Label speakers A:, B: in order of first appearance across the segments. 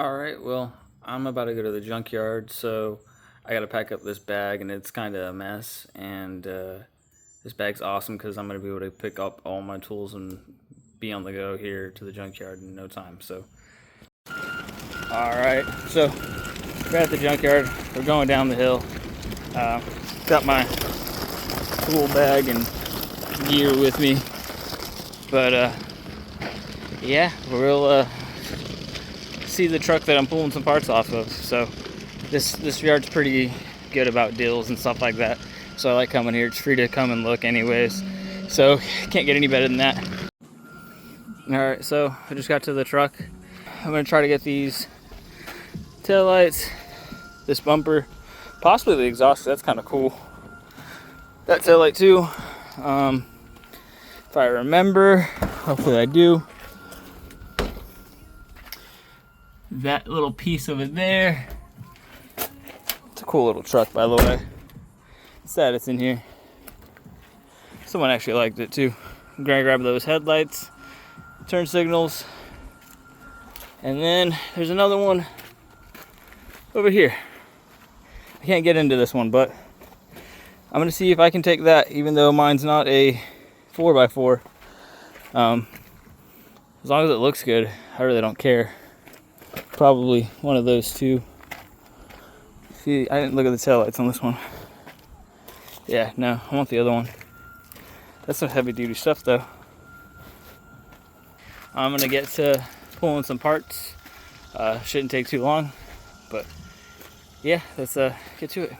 A: Alright, well, I'm about to go to the junkyard, so I gotta pack up this bag, and it's kind of a mess. And this bag's awesome because I'm gonna be able to pick up all my tools and be on the go here to the junkyard in no time. So, alright, so we're at the junkyard. We're going down the hill. Got my tool bag and gear with me, but yeah, we'll see the truck that I'm pulling some parts off of. So this yard's pretty good about deals and stuff like that, so I like coming here. It's free to come and look anyways, so can't get any better than that. Alright, so I just got to the truck. I'm gonna try to get these tail lights, this bumper, possibly the exhaust. That's kind of cool. That tail light too, if I remember. Hopefully I do. That little piece over there. It's a cool little truck, by the way. It's sad it's in here. Someone actually liked it too. I'm gonna grab those headlights, turn signals, and then there's another one over here. I can't get into this one, but I'm gonna see if I can take that, even though mine's not a 4x4. As long as it looks good, I really don't care. Probably one of those two. See, I didn't look at the taillights on this one. Yeah, no, I want the other one. That's some heavy duty stuff though. I'm gonna get to pulling some parts. Shouldn't take too long, but yeah, let's get to it.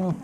A: Oh.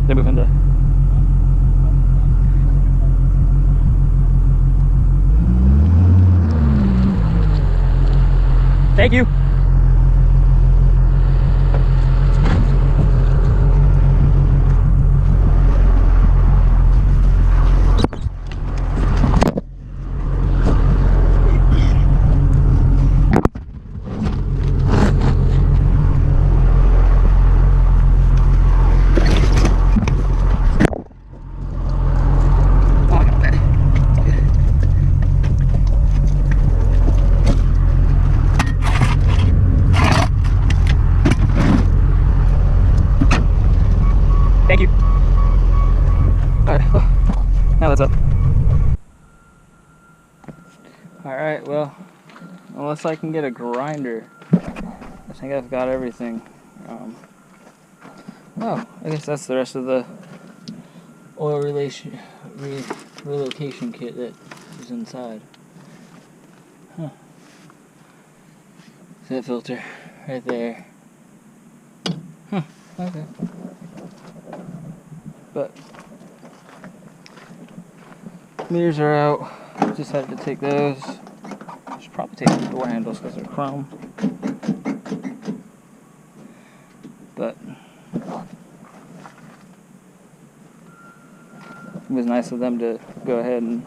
A: They're moving the... Thank you. Thank you. Alright, well, now that's up. Alright, well, unless I can get a grinder, I think I've got everything. Oh, I guess that's the rest of the oil relocation kit that is inside. Huh. That filter right there. Huh. Okay. But meters are out. Just had to take those. I should probably take the door handles because they're chrome. But it was nice of them to go ahead and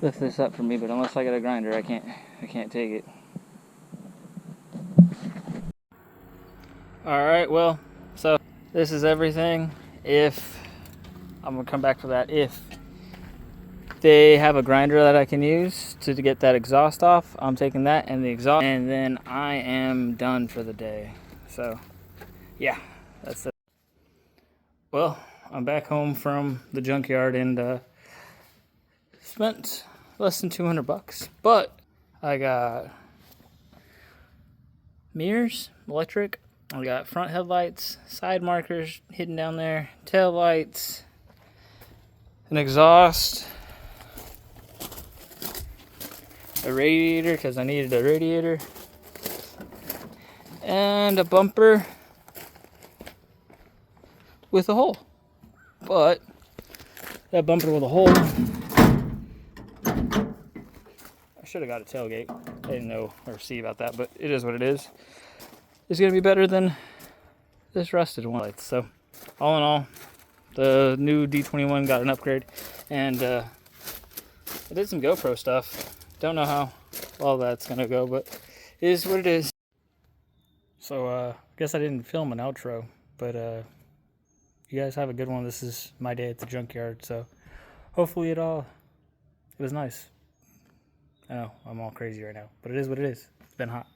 A: lift this up for me, but unless I get a grinder, I can't take it. Alright, well, so this is everything. If I'm gonna come back to that, if they have a grinder that I can use to get that exhaust off, I'm taking that and the exhaust, and then I am done for the day. So yeah, that's it. Well, I'm back home from the junkyard and spent less than $200, but I got mirrors, electric. I got front headlights, side markers hidden down there, tail lights, an exhaust, a radiator because I needed a radiator, and a bumper with a hole. But that bumper with a hole, I should have got a tailgate. I didn't know or see about that, but it is what it is. It's gonna be better than this rusted one. So all in all, the new D21 got an upgrade, and I did some GoPro stuff. Don't know how well that's gonna go, but it is what it is. So I guess I didn't film an outro, but you guys have a good one. This is my day at the junkyard, so hopefully it was nice. I know I'm all crazy right now, but it is what it is. It's been hot.